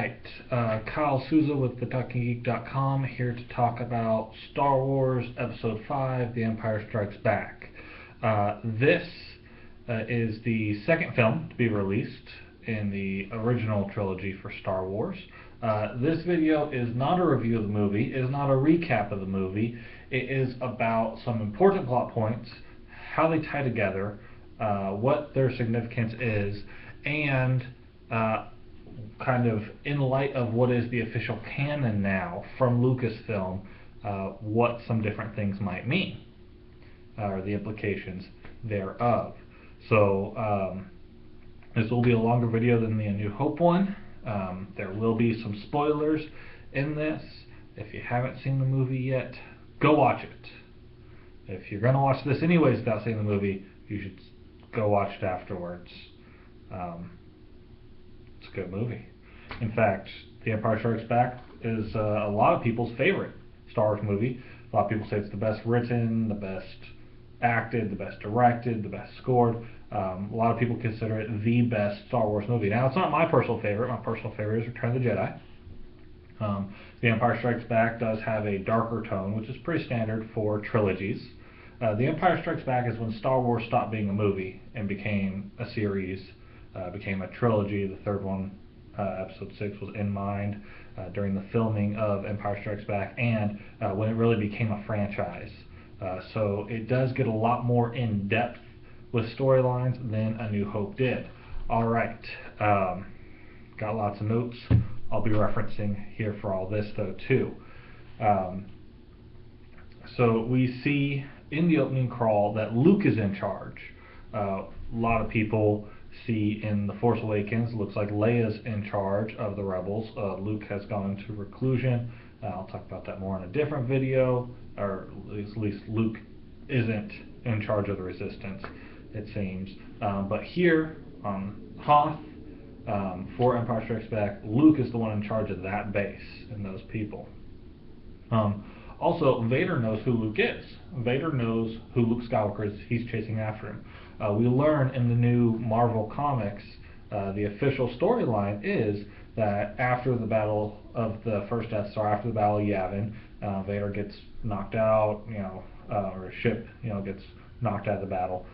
right, Kyle Souza with TheTalkingGeek.com here to talk about Star Wars Episode 5, The Empire Strikes Back. This is the second film to be released in the original trilogy for Star Wars. This video is not a review of the movie, is not a recap of the movie. It is about some important plot points, how they tie together, what their significance is, and kind of in light of what is the official canon now from Lucasfilm, what some different things might mean, or the implications thereof. So this will be a longer video than the A New Hope one. There will be some spoilers in this. If you haven't seen the movie yet, go watch it. If you're going to watch this anyways without seeing the movie, you should go watch it afterwards. It's a good movie. In fact, The Empire Strikes Back is a lot of people's favorite Star Wars movie. A lot of people say it's the best written, the best acted, the best directed, the best scored. A lot of people consider it the best Star Wars movie. Now, it's not my personal favorite. My personal favorite is Return of the Jedi. The Empire Strikes Back does have a darker tone, which is pretty standard for trilogies. The Empire Strikes Back is when Star Wars stopped being a movie and became a series, became a trilogy. The third one, Episode 6, was in mind during the filming of Empire Strikes Back, and when it really became a franchise. So it does get a lot more in-depth with storylines than A New Hope did. Alright, got lots of notes I'll be referencing here for all this though too. So we see in the opening crawl that Luke is in charge. A lot of people see in The Force Awakens, looks like Leia's in charge of the rebels. Luke has gone into reclusion. I'll talk about that more in a different video, or at least Luke isn't in charge of the Resistance, it seems. But here on Hoth, for Empire Strikes Back, Luke is the one in charge of that base and those people. Also, Vader knows who Luke is. Vader knows who Luke Skywalker is. He's chasing after him. We learn in the new Marvel comics, the official storyline is that after the battle of the first Death Star, after the Battle of Yavin, Vader gets knocked out, or his ship, gets knocked out of the battle.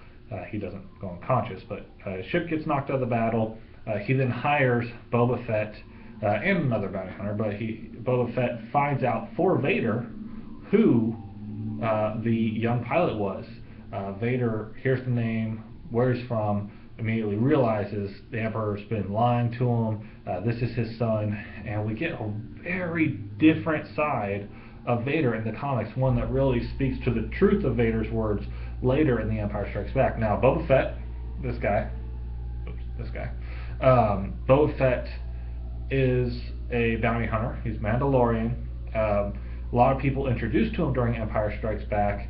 He doesn't go unconscious, but his ship gets knocked out of the battle. He then hires Boba Fett and another bounty hunter, but Boba Fett finds out for Vader who the young pilot was. Vader hears the name, where he's from, immediately realizes the Emperor's been lying to him. This is his son, and we get a very different side of Vader in the comics, one that really speaks to the truth of Vader's words later in The Empire Strikes Back. Now, Boba Fett, Boba Fett is a bounty hunter. He's Mandalorian. A lot of people introduced to him during Empire Strikes Back.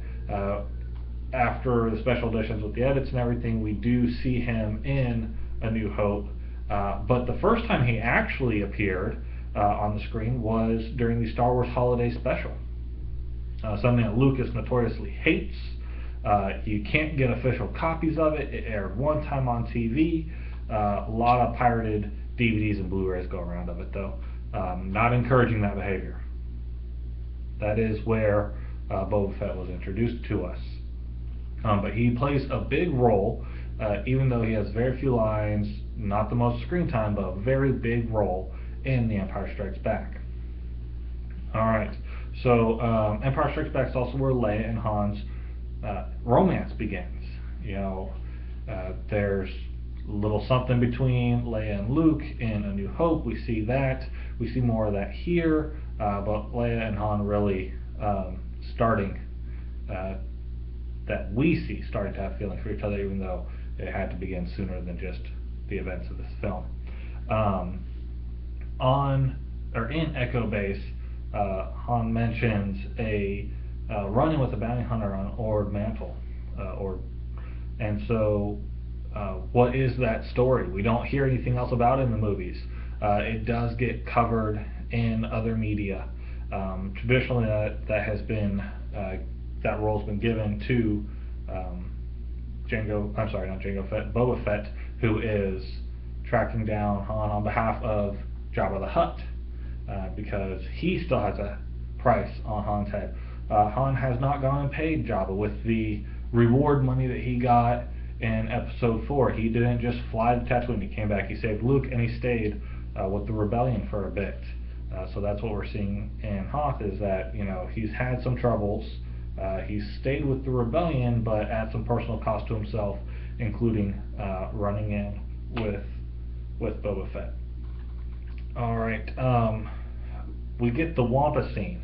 After the special editions with the edits and everything, we do see him in A New Hope. But the first time he actually appeared on the screen was during the Star Wars Holiday Special. Something that Lucas notoriously hates. You can't get official copies of it. It aired one time on TV. A lot of pirated DVDs and Blu-rays go around of it though. Not encouraging that behavior. That is where Boba Fett was introduced to us. But he plays a big role, even though he has very few lines, not the most screen time, but a very big role in The Empire Strikes Back. Alright, so Empire Strikes Back is also where Leia and Han's romance begins. There's a little something between Leia and Luke in A New Hope. We see that. We see more of that here, but Leia and Han really starting to have feelings for each other, even though it had to begin sooner than just the events of this film. In Echo Base, Han mentions a run-in with a bounty hunter on Ord Mantell, and so what is that story? We don't hear anything else about it in the movies. It does get covered in other media. Traditionally, that role's been given to Boba Fett, who is tracking down Han on behalf of Jabba the Hutt, because he still has a price on Han's head. Han has not gone and paid Jabba with the reward money that he got in Episode 4. He didn't just fly to Tatooine. He came back, he saved Luke, and he stayed with the rebellion for a bit. So that's what we're seeing in Hoth, is that, you know, he's had some troubles. He's stayed with the rebellion, but at some personal cost to himself, including running in with Boba Fett. All right, we get the Wampa scene.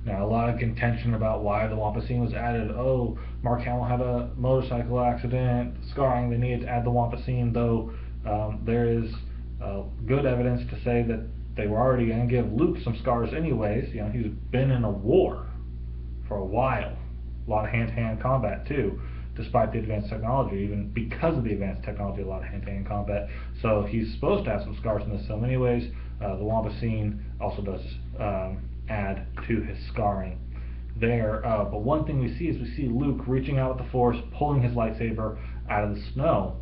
Now, a lot of contention about why the Wampa scene was added. Oh, Mark Hamill had a motorcycle accident, scarring. They needed to add the Wampa scene, though there is good evidence to say that they were already going to give Luke some scars anyways. You know, he's been in a war for a while. A lot of hand-to-hand combat, too, despite the advanced technology. Even because of the advanced technology, a lot of hand-to-hand combat. So he's supposed to have some scars in this film anyways. The Wampa scene also does add to his scarring there. But one thing we see is we see Luke reaching out with the Force, pulling his lightsaber out of the snow.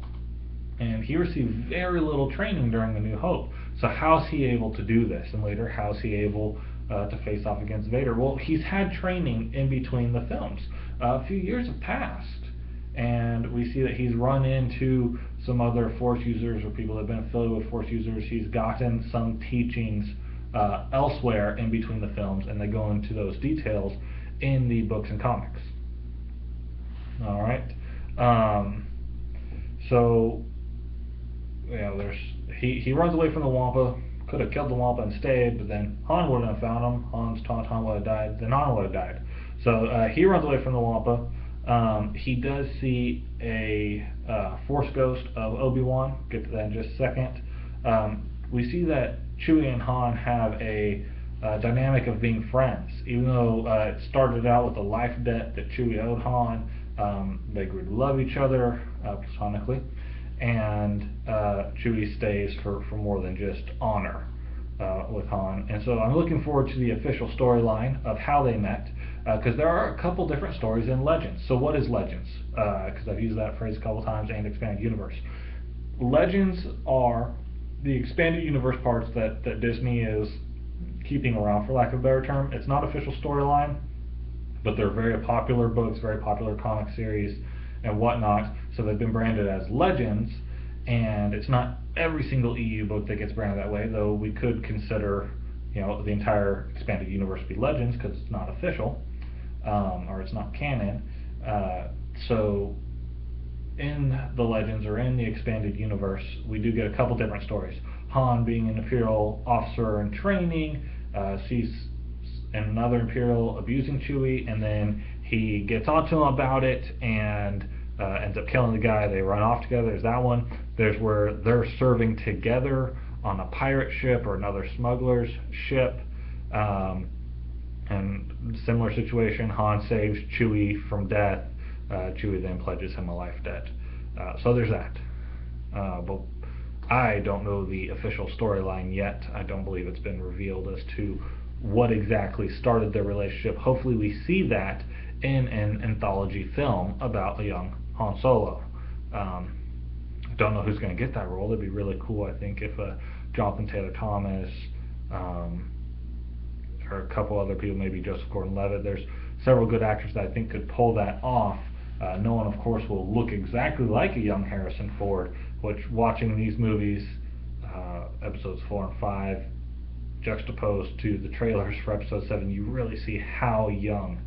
And he received very little training during The New Hope. So how's he able to do this? And later, how's he able to face off against Vader? Well, he's had training in between the films. A few years have passed, and we see that he's run into some other Force users or people that have been affiliated with Force users. He's gotten some teachings elsewhere in between the films, and they go into those details in the books and comics. All right. So, you know, he runs away from the Wampa. Could have killed the Wampa and stayed, but then Han wouldn't have found him. Han's tauntaun would have died. Then Han would have died. So he runs away from the Wampa. He does see a Force ghost of Obi-Wan. Get to that in just a second. We see that Chewie and Han have a dynamic of being friends. Even though it started out with a life debt that Chewie owed Han, they grew to love each other platonically, and Chewie stays for more than just honor with Han. And so I'm looking forward to the official storyline of how they met, because there are a couple different stories in Legends. So what is Legends? Because I've used that phrase a couple times, and expanded universe. Legends are the expanded universe parts that Disney is keeping around, for lack of a better term. It's not official storyline, but they're very popular books, very popular comic series, and whatnot. So they've been branded as Legends, and it's not every single EU book that gets branded that way, though we could consider, you know, the entire expanded universe to be Legends because it's not official, or it's not canon. So in the Legends, or in the expanded universe, we do get a couple different stories. Han, being an Imperial officer in training, sees another Imperial abusing Chewie, and then he gets onto him about it and ends up killing the guy. They run off together. There's that one. There's where they're serving together on a pirate ship or another smuggler's ship, and similar situation. Han saves Chewie from death. Chewie then pledges him a life debt. So there's that. But I don't know the official storyline yet. I don't believe it's been revealed as to what exactly started their relationship. Hopefully we see that in an anthology film about a young Han Solo. Don't know who's going to get that role. It'd be really cool, I think, if Jonathan Taylor Thomas, or a couple other people, maybe Joseph Gordon-Levitt. There's several good actors that I think could pull that off. No one, of course, will look exactly like a young Harrison Ford, which, watching these movies, episodes 4 and 5, juxtaposed to the trailers for episode 7, you really see how young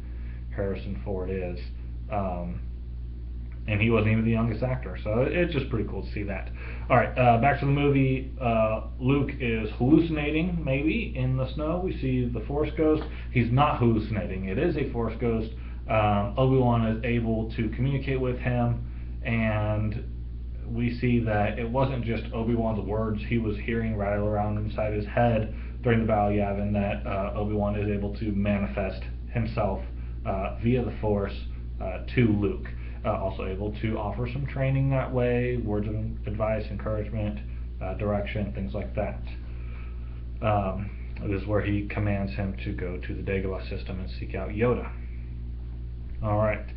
Harrison Ford is. And he wasn't even the youngest actor, so it's just pretty cool to see that. Alright, back to the movie. Luke is hallucinating, maybe, in the snow. We see the Force Ghost. He's not hallucinating. It is a Force Ghost. Obi-Wan is able to communicate with him, and we see that it wasn't just Obi-Wan's words he was hearing rattle around inside his head during the Battle of Yavin, that Obi-Wan is able to manifest himself via the Force to Luke. Also able to offer some training that way, words of advice, encouragement, direction, things like that. This is where he commands him to go to the Dagobah system and seek out Yoda. Alright,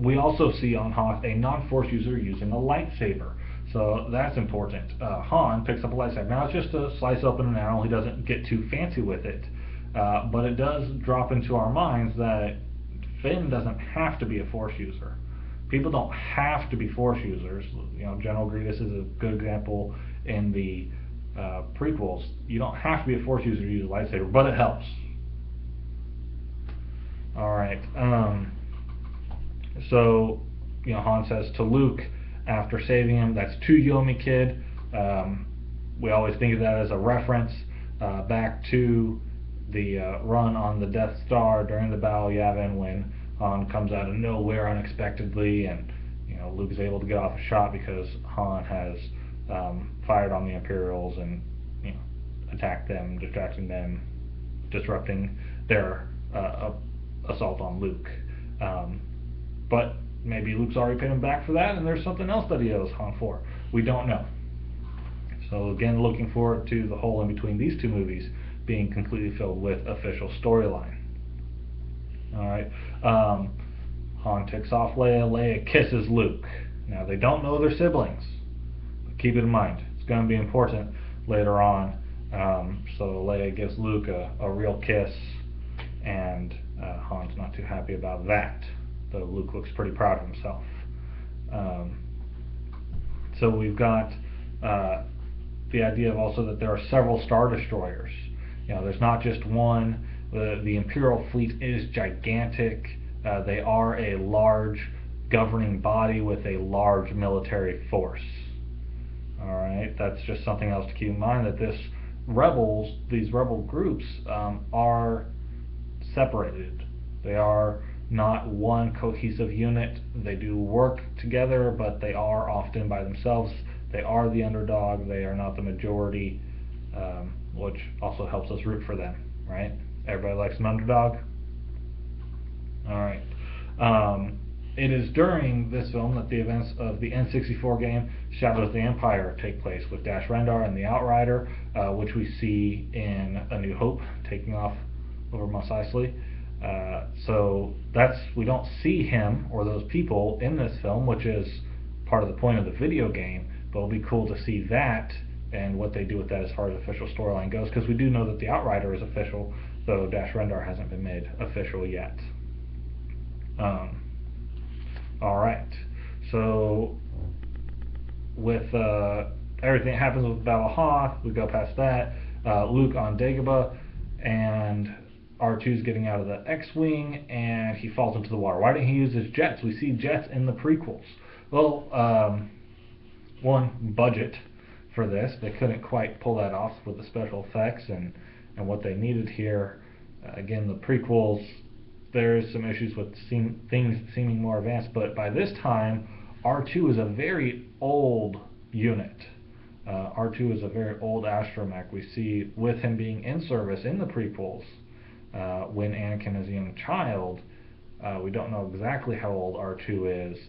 we also see on Hoth a non-Force user using a lightsaber. So that's important. Han picks up a lightsaber. Now it's just a slice open an arrow. He doesn't get too fancy with it. But it does drop into our minds that Finn doesn't have to be a Force user. People don't have to be Force users. General Grievous is a good example in the prequels. You don't have to be a Force user to use a lightsaber, but it helps. Alright, so, Han says to Luke after saving him, that's to Yomi kid. We always think of that as a reference back to the run on the Death Star during the Battle of Yavin, when Han comes out of nowhere unexpectedly, and Luke is able to get off a shot because Han has fired on the Imperials and attacked them, distracting them, disrupting their assault on Luke. But maybe Luke's already paid him back for that, and there's something else that he owes Han for. We don't know. So again, looking forward to the hole in between these two movies being completely filled with official storyline. Alright, Han takes off Leia. Leia kisses Luke. Now, they don't know they're siblings, but keep it in mind. It's going to be important later on. So Leia gives Luke a real kiss, and Han's not too happy about that, though Luke looks pretty proud of himself. So we've got the idea of also that there are several Star Destroyers. There's not just one. The Imperial fleet is gigantic. They are a large governing body with a large military force. Alright, that's just something else to keep in mind, that these rebel groups are separated. They are not one cohesive unit. They do work together, but they are often by themselves. They are the underdog. They are not the majority, which also helps us root for them, right? Everybody likes an underdog. Alright. It is during this film that the events of the N64 game Shadows of the Empire take place, with Dash Rendar and the Outrider, which we see in A New Hope, taking off over Mos Eisley. So we don't see him or those people in this film, which is part of the point of the video game, but it'll be cool to see that and what they do with that as far as official storyline goes, because we do know that the Outrider is official, though Dash Rendar hasn't been made official yet. Alright, so with everything that happens with Battle of Hoth, we go past that. Luke on Dagobah, and R2's getting out of the X-Wing, and he falls into the water. Why didn't he use his jets? We see jets in the prequels. Well, one, budget for this. They couldn't quite pull that off with the special effects and what they needed here. Again, the prequels, there's some issues with things seeming more advanced, but by this time, R2 is a very old unit. R2 is a very old astromech. We see with him being in service in the prequels, when Anakin is a young child. We don't know exactly how old R2 is,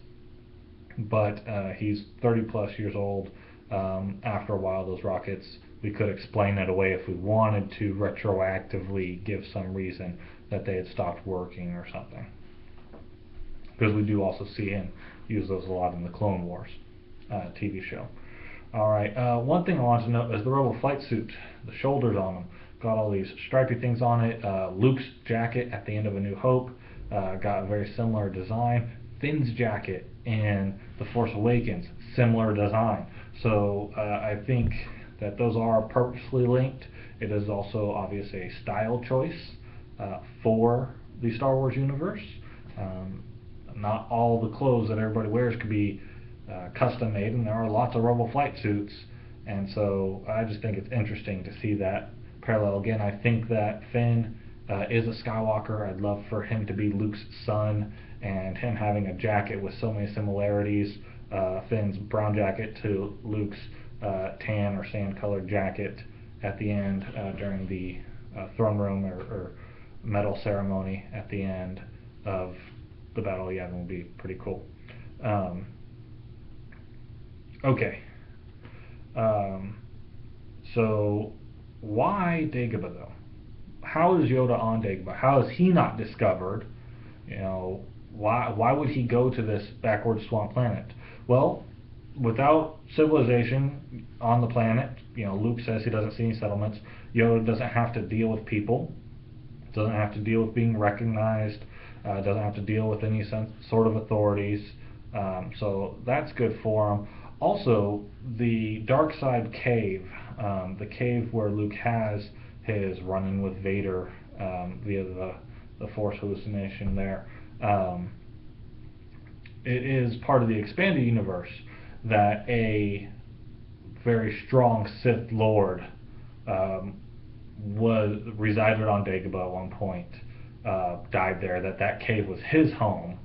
but he's 30 plus years old. After a while, those rockets, we could explain it away if we wanted to retroactively give some reason that they had stopped working or something, because we do also see him use those a lot in the Clone Wars TV show. Alright, one thing I want to note is the Rebel flight suit, the shoulders on them, got all these stripy things on it. Luke's jacket at the end of A New Hope got a very similar design. Finn's jacket in The Force Awakens, similar design. So I think that those are purposely linked. It is also obviously a style choice for the Star Wars universe. Not all the clothes that everybody wears could be custom made, and there are lots of Rebel flight suits, and so I just think it's interesting to see that parallel. Again, I think that Finn is a Skywalker. I'd love for him to be Luke's son, and him having a jacket with so many similarities. Finn's brown jacket to Luke's tan or sand colored jacket at the end during the throne room or medal ceremony at the end of the Battle of Yavin would be pretty cool. Okay. So why Dagobah though? How is Yoda on Dagobah? How is he not discovered? Why would he go to this backward swamp planet? Well, without civilization on the planet, Luke says he doesn't see any settlements. Yoda doesn't have to deal with people, doesn't have to deal with being recognized, doesn't have to deal with any sort of authorities. So that's good for him. Also, the dark side cave, the cave where Luke has his run-in with Vader via the Force hallucination there. It is part of the expanded universe that a very strong Sith Lord resided on Dagobah at one point, died there. That cave was his home,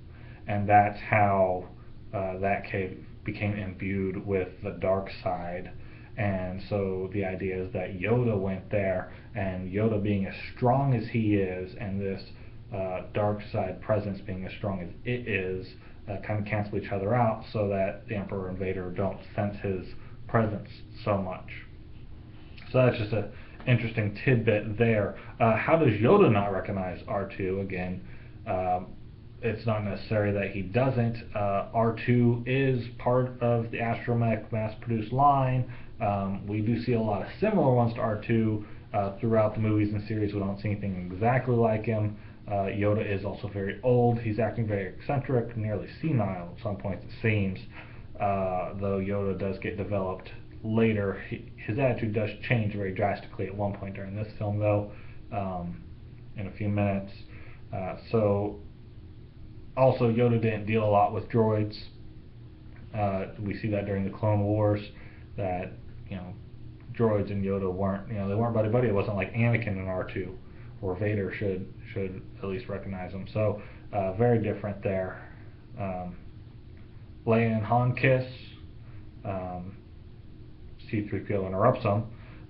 and that's how that cave became imbued with the dark side. And so the idea is that Yoda went there, and Yoda being as strong as he is, and this dark side presence being as strong as it is, kind of cancel each other out, so that the Emperor and Vader don't sense his presence so much. So that's just an interesting tidbit there. How does Yoda not recognize R2? Again, it's not necessary that he doesn't. R2 is part of the astromech mass-produced line. We do see a lot of similar ones to R2 throughout the movies and series. We don't see anything exactly like him. Yoda is also very old. He's acting very eccentric, nearly senile at some points it seems. Though Yoda does get developed later, his attitude does change very drastically at one point during this film, though, in a few minutes. So also, Yoda didn't deal a lot with droids. We see that during the Clone Wars, that droids and Yoda weren't they weren't buddy buddy. It wasn't like Anakin and R2, or Vader should at least recognize them. So very different there. Leia and Han kiss. C-3PO interrupts them,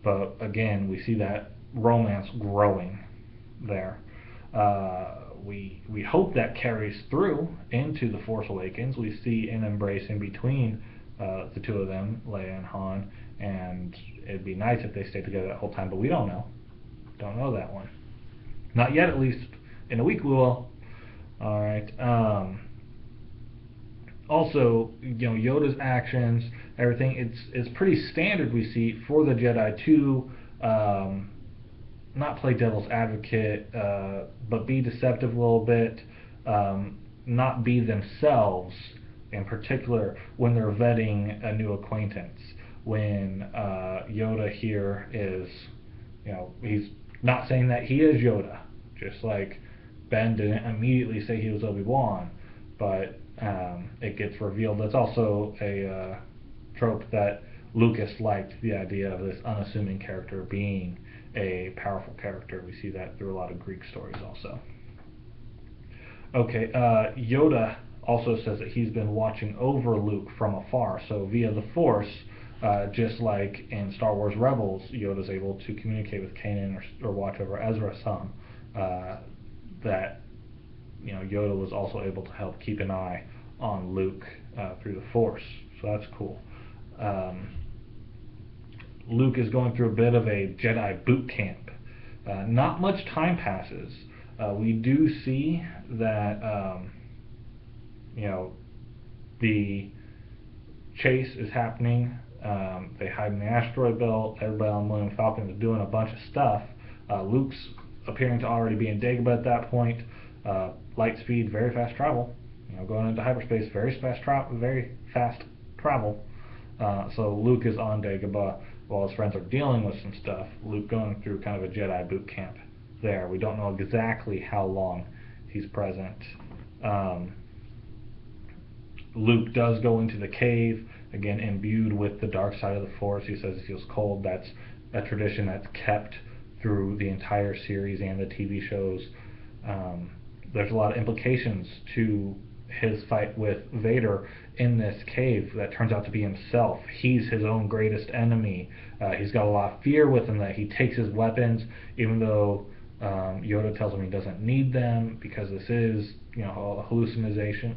but again we see that romance growing there. We hope that carries through into The Force Awakens. We see an embracing between the two of them, Leia and Han, and it'd be nice if they stayed together that whole time, but we don't know. Don't know that one. Not yet, at least. In a week we will. Alright. Also, Yoda's actions, everything, it's pretty standard we see for the Jedi to not play devil's advocate, but be deceptive a little bit, not be themselves, in particular when they're vetting a new acquaintance. When Yoda here is, he's not saying that he is Yoda, just like Ben didn't immediately say he was Obi-Wan, but it gets revealed. That's also a trope that Lucas liked, the idea of this unassuming character being a powerful character. We see that through a lot of Greek stories also. Okay, Yoda also says that he's been watching over Luke from afar, so via the Force, just like in Star Wars Rebels, Yoda's able to communicate with Canon or watch over Ezra some, that Yoda was also able to help keep an eye on Luke through the Force, so that's cool. Luke is going through a bit of a Jedi boot camp. Not much time passes. We do see that the chase is happening. They hide in the asteroid belt. Everybody on the Millennium Falcon is doing a bunch of stuff. Luke's appearing to already be in Dagobah at that point. Light speed, very fast travel. Going into hyperspace, very fast travel. So Luke is on Dagobah while his friends are dealing with some stuff. Luke going through kind of a Jedi boot camp there. We don't know exactly how long he's present. Luke does go into the cave, again imbued with the dark side of the Force. He says he feels cold. That's a tradition that's kept through the entire series and the TV shows. There's a lot of implications to his fight with Vader in this cave that turns out to be himself. He's his own greatest enemy. He's got a lot of fear with him that he takes his weapons, even though Yoda tells him he doesn't need them because this is, a hallucination.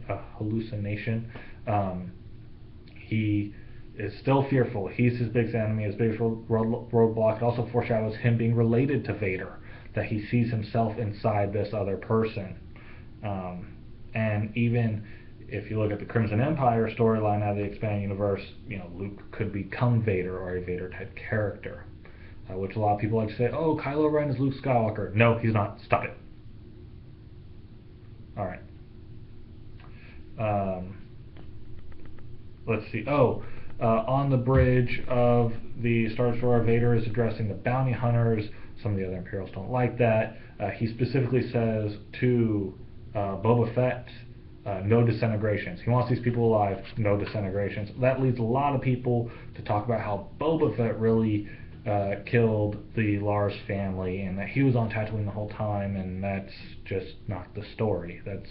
He is still fearful. He's his biggest enemy, his biggest roadblock. It also foreshadows him being related to Vader, that he sees himself inside this other person. And even if you look at the Crimson Empire storyline out of the expanded universe, Luke could become Vader or a Vader type character, which a lot of people like to say, oh, Kylo Ren is Luke Skywalker. No, he's not. Stop it. All right. Let's see. On the bridge of the Star Destroyer, Vader is addressing the bounty hunters. Some of the other Imperials don't like that. He specifically says to Boba Fett, no disintegrations. He wants these people alive, no disintegrations. That leads a lot of people to talk about how Boba Fett really killed the Lars family and that he was on Tatooine the whole time, and that's just not the story. That's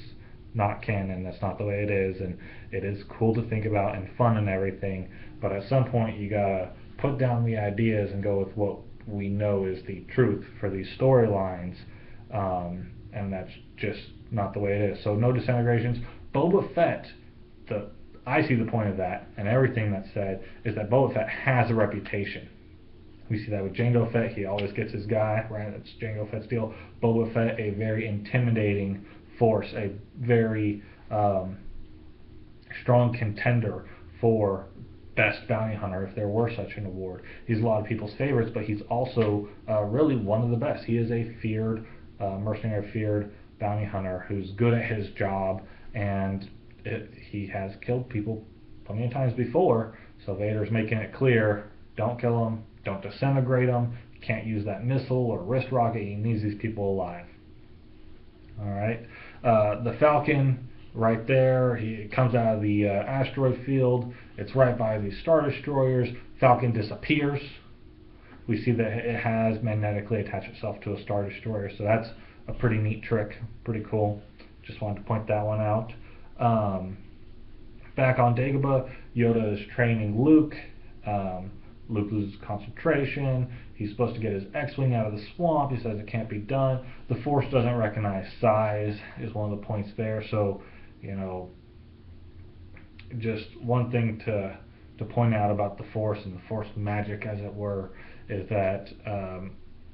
not canon. That's not the way it is, and it is cool to think about and fun and everything, but at some point you gotta put down the ideas and go with what we know is the truth for these storylines, and that's just not the way it is. So no disintegrations. Boba Fett, I see the point of that, and everything that's said is that Boba Fett has a reputation. We see that with Jango Fett. He always gets his guy, right? That's Jango Fett's deal. Boba Fett, a very intimidating force, a very strong contender for best bounty hunter if there were such an award. He's a lot of people's favorites, but he's also really one of the best. He is a feared mercenary, feared bounty hunter who's good at his job, and he has killed people plenty of times before, so Vader's making it clear, don't kill him, don't disintegrate them. You can't use that missile or wrist rocket. He needs these people alive. All right. The Falcon, right there. He comes out of the asteroid field. It's right by the Star Destroyers. Falcon disappears. We see that it has magnetically attached itself to a Star Destroyer, so that's a pretty neat trick. Pretty cool. Just wanted to point that one out. Back on Dagobah, Yoda is training Luke. Luke loses concentration. He's supposed to get his X-Wing out of the swamp. He says it can't be done. The Force doesn't recognize size is one of the points there. So, just one thing to point out about the Force and the Force magic, as it were, is that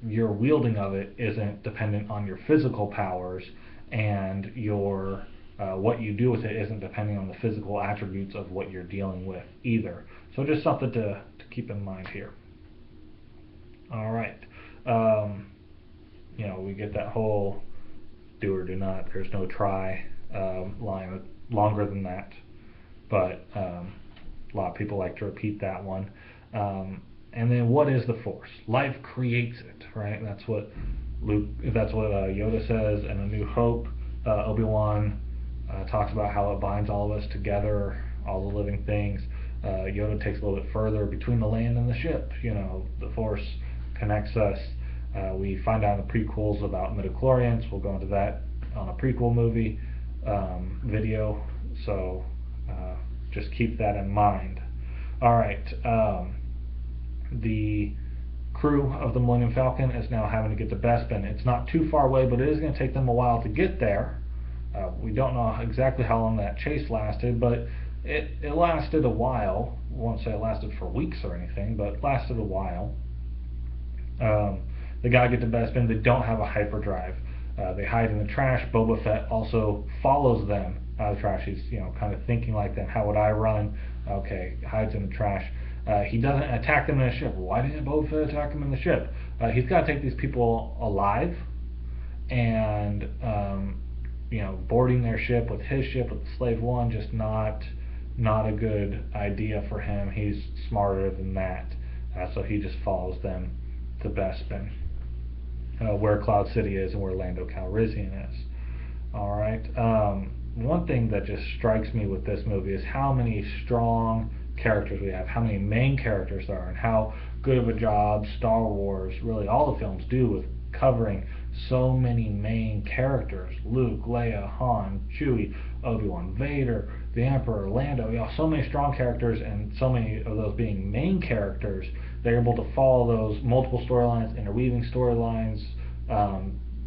your wielding of it isn't dependent on your physical powers, and your what you do with it isn't depending on the physical attributes of what you're dealing with either. So just something to keep in mind here. All right. We get that whole do or do not, there's no try line, longer than that, but a lot of people like to repeat that one. And then what is the Force? Life creates it, right? That's what Yoda says in A New Hope. Obi-Wan talks about how it binds all of us together, all the living things. Yoda takes a little bit further, between the land and the ship. The Force connects us. We find out in the prequels about midichlorians. We'll go into that on a prequel movie video, so just keep that in mind. All right, the crew of the Millennium Falcon is now having to get to Bespin. It's not too far away, but it is going to take them a while to get there. We don't know exactly how long that chase lasted, but it lasted a while. I won't say it lasted for weeks or anything, but it lasted a while. They gotta get to Bespin. They don't have a hyperdrive. They hide in the trash. Boba Fett also follows them out of the trash. He's kind of thinking like them. How would I run? Okay, hides in the trash. He doesn't attack them in a ship. Why didn't Boba Fett attack them in the ship? He's got to take these people alive, and boarding their ship with his ship, with the Slave One, just not a good idea for him. He's smarter than that, so he just follows them to Bespin, where Cloud City is and where Lando Calrissian is. All right. One thing that just strikes me with this movie is how many strong characters we have, how many main characters there are, and how good of a job Star Wars, really all the films, do with covering so many main characters: Luke, Leia, Han, Chewie, Obi-Wan, Vader, the Emperor, Lando. So many strong characters, and so many of those being main characters. They're able to follow those multiple storylines, interweaving storylines,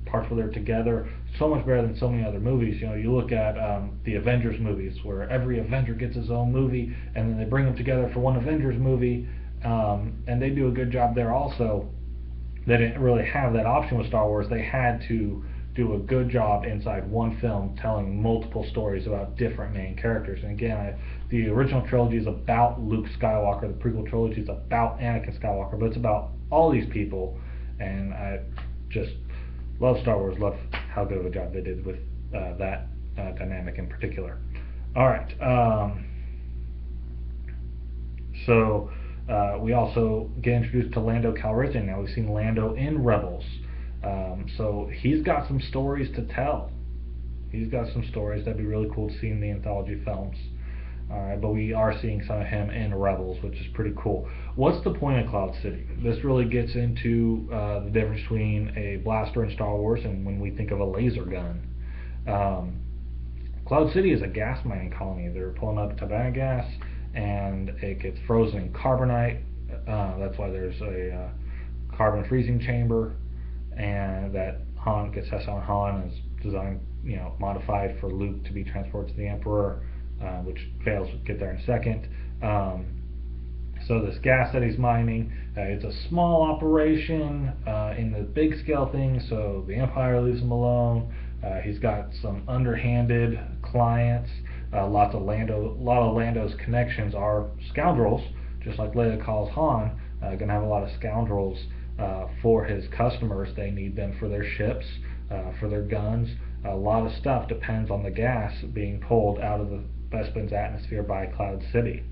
parts where they're together, so much better than so many other movies. You look at the Avengers movies, where every Avenger gets his own movie, and then they bring them together for one Avengers movie, and they do a good job there also. They didn't really have that option with Star Wars. They had to do a good job inside one film telling multiple stories about different main characters. And again, the original trilogy is about Luke Skywalker, the prequel trilogy is about Anakin Skywalker, but it's about all these people, and I just love Star Wars, love how good of a job they did with that dynamic in particular. Alright, so we also get introduced to Lando Calrissian. Now we've seen Lando in Rebels. So he's got some stories to tell. He's got some stories that'd be really cool to see in the anthology films. Alright, but we are seeing some of him in Rebels, which is pretty cool. What's the point of Cloud City? This really gets into the difference between a blaster in Star Wars and when we think of a laser gun. Cloud City is a gas mining colony. They're pulling up Tibanna gas, and it gets frozen in carbonite. That's why there's a carbon freezing chamber, and that Han gets tested on Han is designed, modified for Luke to be transported to the Emperor, which fails. We'll get there in a second. So this gas that he's mining, it's a small operation in the big scale thing, so the Empire leaves him alone. He's got some underhanded clients. A lot of Lando's connections are scoundrels, just like Leia calls Han. Gonna have a lot of scoundrels for his customers. They need them for their ships, for their guns. A lot of stuff depends on the gas being pulled out of the Bespin's atmosphere by Cloud City.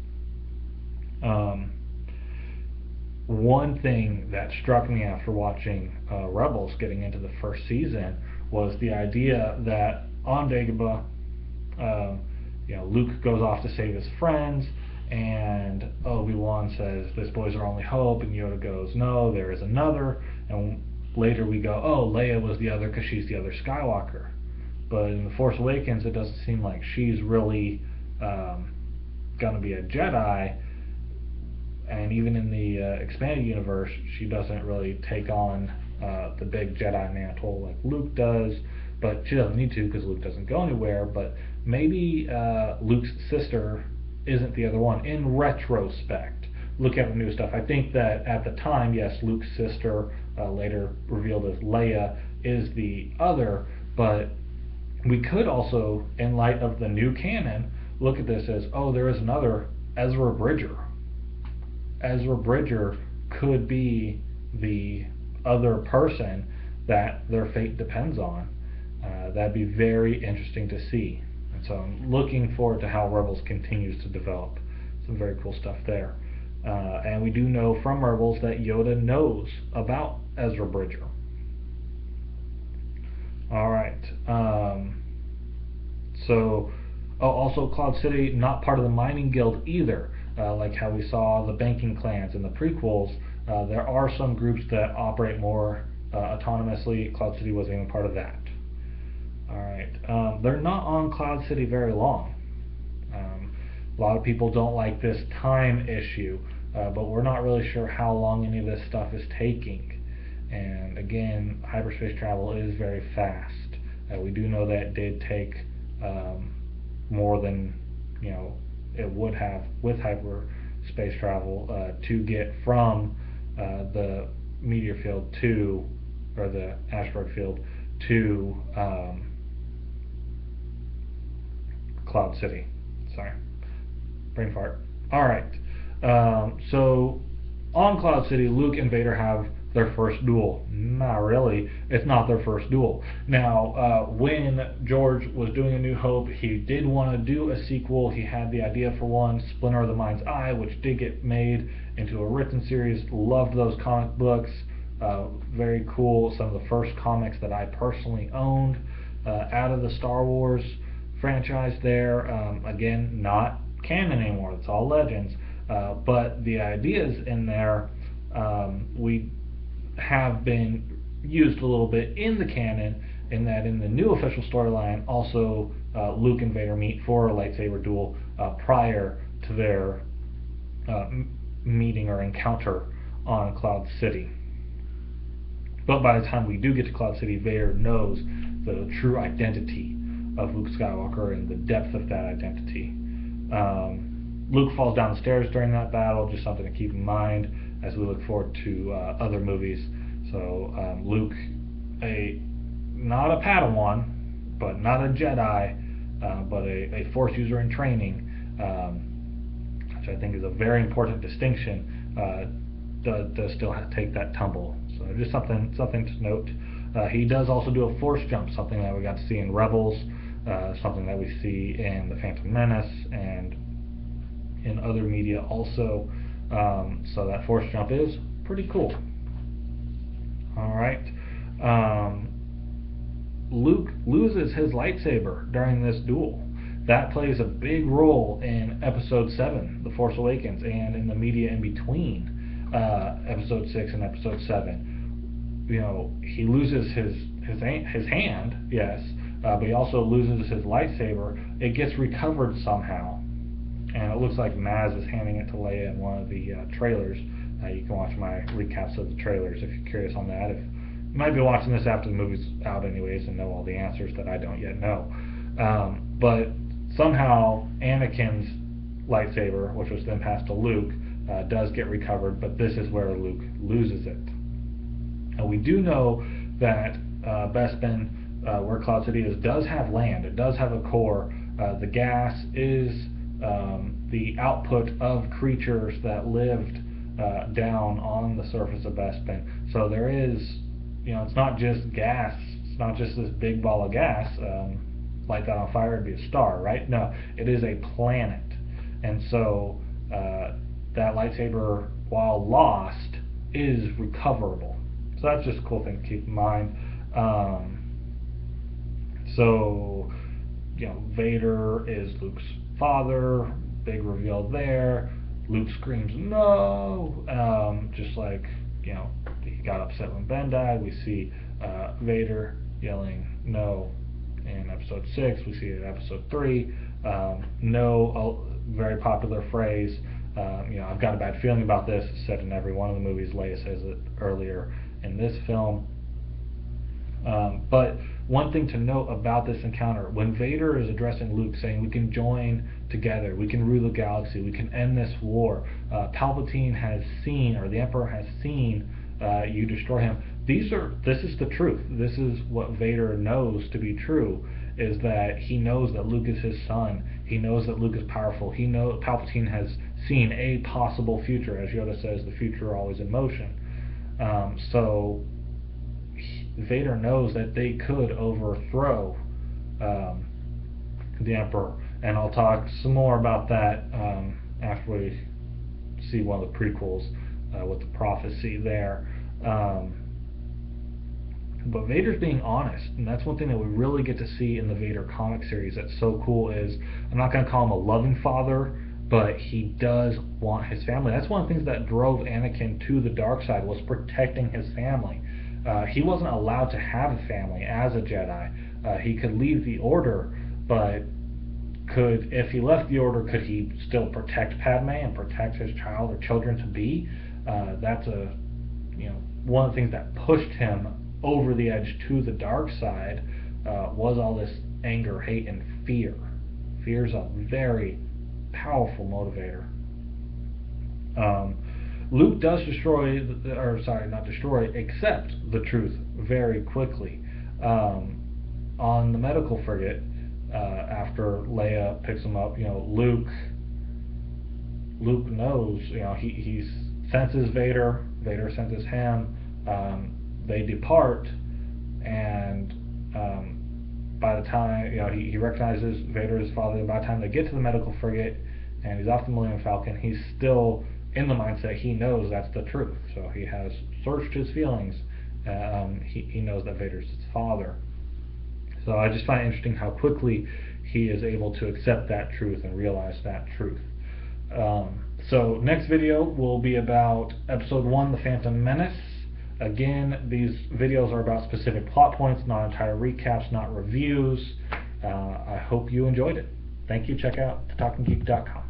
One thing that struck me after watching Rebels getting into the first season was the idea that on Dagobah, Luke goes off to save his friends, and Obi-Wan says, "This boy's our only hope," and Yoda goes, "No, there is another," and later we go, "Oh, Leia was the other because she's the other Skywalker." But in The Force Awakens, it doesn't seem like she's really gonna be a Jedi, and even in the expanded universe, she doesn't really take on the big Jedi mantle like Luke does, but she doesn't need to because Luke doesn't go anywhere. But maybe Luke's sister isn't the other one. In retrospect, look at the new stuff. I think that at the time, yes, Luke's sister, later revealed as Leia, is the other, but we could also, in light of the new canon, look at this as, there is another Ezra Bridger. Ezra Bridger could be the other person that their fate depends on. That'd be very interesting to see. And so I'm looking forward to how Rebels continues to develop. Some very cool stuff there. And we do know from Rebels that Yoda knows about Ezra Bridger. Alright. Also Cloud City, not part of the mining guild either. Like how we saw the banking clans in the prequels, there are some groups that operate more autonomously. Cloud City wasn't even part of that. Alright, they're not on Cloud City very long. A lot of people don't like this time issue, but we're not really sure how long any of this stuff is taking. And again, hyperspace travel is very fast. We do know that it did take more than it would have with hyperspace travel to get from the meteor field or the asteroid field to Cloud City. Sorry, brain fart. Alright, so on Cloud City, Luke and Vader have their first duel. Not really. It's not their first duel. Now, when George was doing A New Hope, he did want to do a sequel. He had the idea for one, Splinter of the Mind's Eye, which did get made into a written series. Loved those comic books. Very cool. Some of the first comics that I personally owned out of the Star Wars franchise there. Again, not canon anymore. It's all Legends. But the ideas in there, we have been used a little bit in the canon, in that in the new official storyline, also Luke and Vader meet for a lightsaber duel prior to their meeting or encounter on Cloud City. But by the time we do get to Cloud City, Vader knows the true identity of Luke Skywalker and the depth of that identity. Luke falls down the stairs during that battle, just something to keep in mind as we look forward to other movies. So Luke, not a Padawan, but not a Jedi, but a Force user in training, which I think is a very important distinction, does still take that tumble. So just something to note. He does also do a Force jump, something that we got to see in Rebels, something that we see in The Phantom Menace and in other media also. So that Force jump is pretty cool. Alright. Luke loses his lightsaber during this duel. That plays a big role in Episode 7, The Force Awakens, and in the media in between Episode 6 and Episode 7. You know, he loses his hand, yes, but he also loses his lightsaber. It gets recovered somehow, and it looks like Maz is handing it to Leia in one of the trailers. You can watch my recaps of the trailers if you're curious on that. You might be watching this after the movie's out anyways and know all the answers that I don't yet know. But somehow Anakin's lightsaber, which was then passed to Luke, does get recovered, but this is where Luke loses it. And we do know that Bespin, where Cloud City is, does have land. It does have a core. The gas is the output of creatures that lived down on the surface of Bespin. So there is, it's not just gas. It's not just this big ball of gas. Light that on fire, it'd be a star, right? No, it is a planet. And so that lightsaber, while lost, is recoverable. So that's just a cool thing to keep in mind. So, Vader is Luke's father. Big reveal there. Luke screams no, just like he got upset when Ben died. We see Vader yelling no in Episode 6. We see it in Episode 3. No, a very popular phrase. I've got a bad feeling about this. It's said in every one of the movies. Leia says it earlier in this film. But one thing to note about this encounter, when Vader is addressing Luke, saying we can join together, we can rule the galaxy, we can end this war, Palpatine has seen, or the Emperor has seen, you destroy him. This is the truth. This is what Vader knows to be true, is that he knows that Luke is his son. He knows that Luke is powerful. He knows Palpatine has seen a possible future. As Yoda says, the future always in motion. So Vader knows that they could overthrow the Emperor, and I'll talk some more about that after we see one of the prequels with the prophecy there. But Vader's being honest, and that's one thing that we really get to see in the Vader comic series that's so cool. Is, I'm not going to call him a loving father, but he does want his family. That's one of the things that drove Anakin to the dark side, was protecting his family. He wasn't allowed to have a family as a Jedi. He could leave the Order, but if he left the Order, could he still protect Padme and protect his child or children to be? That's one of the things that pushed him over the edge to the dark side, was all this anger, hate, and fear. Fear is a very powerful motivator. Luke does accept the truth very quickly. On the medical frigate, after Leia picks him up, Luke knows, he senses Vader, Vader senses him, they depart, and by the time, he recognizes Vader as his father. By the time they get to the medical frigate and he's off the Millennium Falcon, he's still in the mindset, he knows that's the truth. So he has searched his feelings. He knows that Vader's his father. So I just find it interesting how quickly he is able to accept that truth and realize that truth. So next video will be about Episode 1, The Phantom Menace. Again, these videos are about specific plot points, not entire recaps, not reviews. I hope you enjoyed it. Thank you. Check out thetalkinggeek.com.